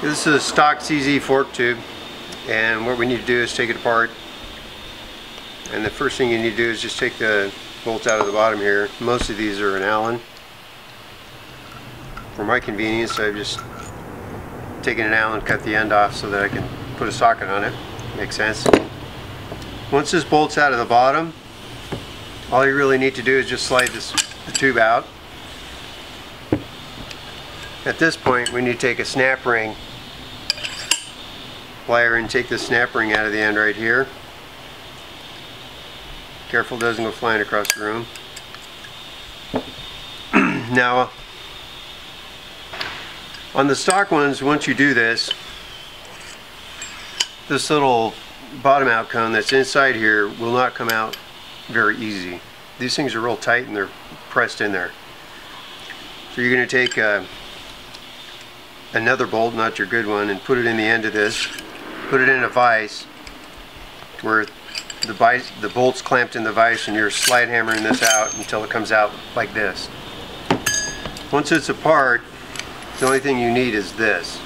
This is a stock CZ fork tube, and what we need to do is take it apart. And the first thing you need to do is just take the bolts out of the bottom here. Most of these are an Allen. For my convenience, I've just taken an Allen, cut the end off so that I can put a socket on it. Makes sense. Once this bolt's out of the bottom, all you really need to do is just slide the tube out. At this point, we need to take a snap ring plier and take the snap ring out of the end right here. Careful it doesn't go flying across the room. Now, on the stock ones, once you do this little bottom out cone that's inside here will not come out very easy. These things are real tight and they're pressed in there. So you're going to take another bolt, not your good one, and put it in the end of this. Put it in a vise where the bolt's clamped in the vise, and you're slide hammering this out until it comes out like this. Once it's apart, the only thing you need is this.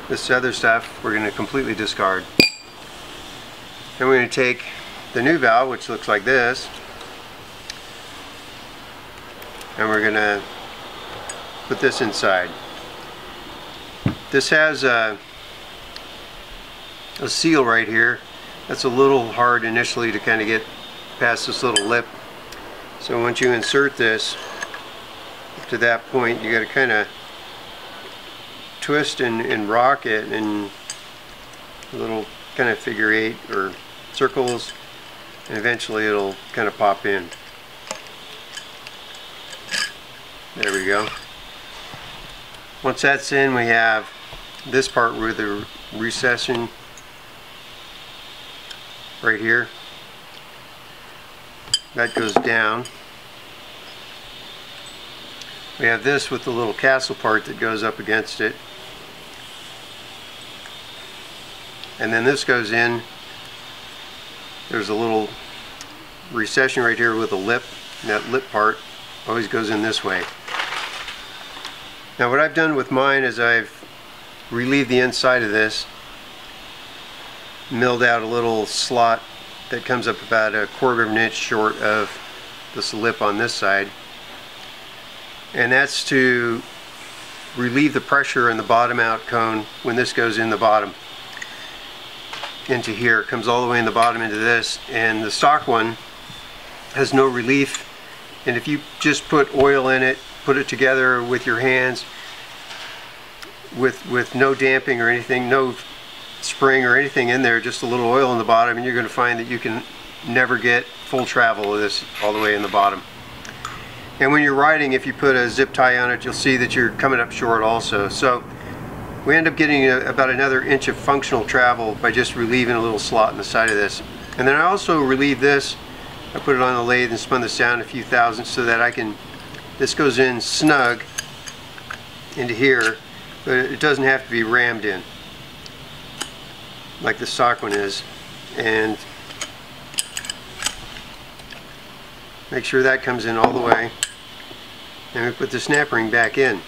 This other stuff we're going to completely discard. Then we're going to take the new valve, which looks like this, and we're going to put this inside. This has a seal right here. That's a little hard initially to kind of get past this little lip. So once you insert this to that point, you got to kind of twist and rock it in a little kind of figure eight or circles, and eventually it'll kind of pop in. There we go. Once that's in, we have this part where the recession right here, that goes down. We have this with the little castle part that goes up against it, and then this goes in. There's a little recession right here with a lip, and that lip part always goes in this way. Now what I've done with mine is I've relieved the inside of this, milled out a little slot that comes up about 1/4 of an inch short of this lip on this side, and that's to relieve the pressure in the bottom out cone when this goes in the bottom into here. It comes all the way in the bottom into this, and the stock one has no relief, and if you just put oil in it, put it together with your hands with no damping or anything, no spring or anything in there, just a little oil in the bottom, and you're going to find that you can never get full travel of this all the way in the bottom. And when you're riding, if you put a zip tie on it, you'll see that you're coming up short also. So we end up getting about another inch of functional travel by just relieving a little slot in the side of this. And then I also relieve this. I put it on the lathe and spun this down a few thousandths so that this goes in snug into here, but it doesn't have to be rammed in like the stock one is. And make sure that comes in all the way, and we put the snap ring back in.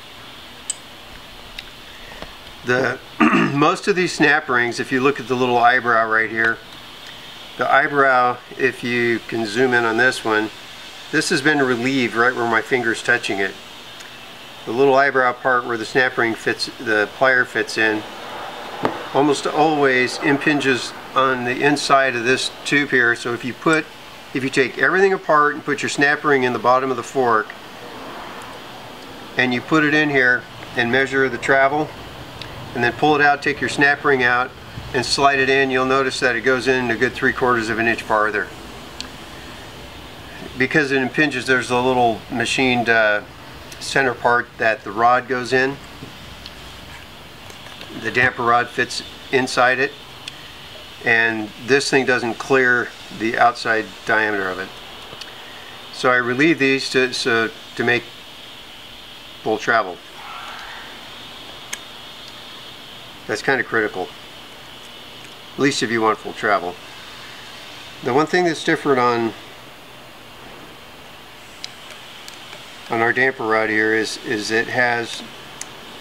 Most of these snap rings, if you look at the little eyebrow right here, the eyebrow, if you can zoom in on this one, this has been relieved right where my finger's touching it. The little eyebrow part where the snap ring fits, the plier fits in, almost always impinges on the inside of this tube here. So if you take everything apart and put your snap ring in the bottom of the fork, and you put it in here and measure the travel, and then pull it out, take your snap ring out and slide it in, you'll notice that it goes in a good 3/4 of an inch farther. Because it impinges, there's a little machined center part that the rod goes in. The damper rod fits inside it, and this thing doesn't clear the outside diameter of it. So I relieve these to make full travel. That's kind of critical, at least if you want full travel. The one thing that's different on our damper rod here is it has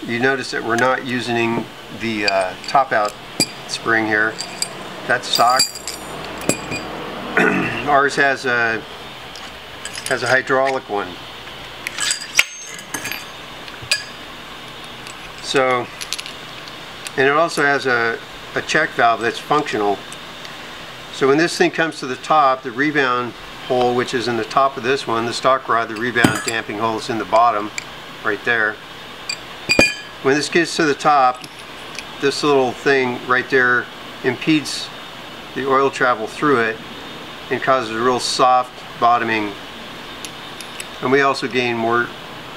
you notice that we're not using the top out spring here. That's stock. Ours has a hydraulic one. So, and it also has a check valve that's functional. So when this thing comes to the top, the rebound hole, which is in the top of this one, the stock rod, the rebound damping hole is in the bottom, right there. When this gets to the top, this little thing right there impedes the oil travel through it and causes a real soft bottoming. And we also gain more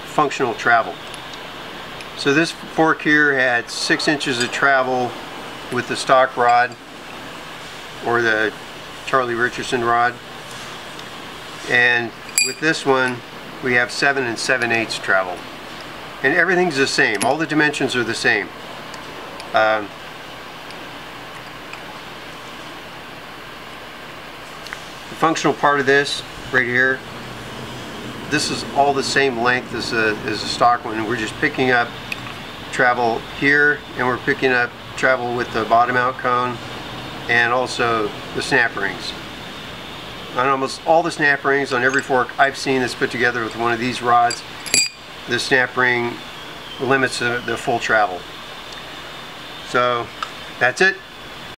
functional travel. So this fork here had 6 inches of travel with the stock rod, or the Charlie Richardson rod, and with this one we have 7 7/8 travel, and everything's the same. All the dimensions are the same. The functional part of this right here, this is all the same length as a stock one. We're just picking up travel here, and we're picking up travel with the bottom out cone and also the snap rings. On almost all the snap rings on every fork I've seen that's put together with one of these rods, the snap ring limits the full travel. So that's it.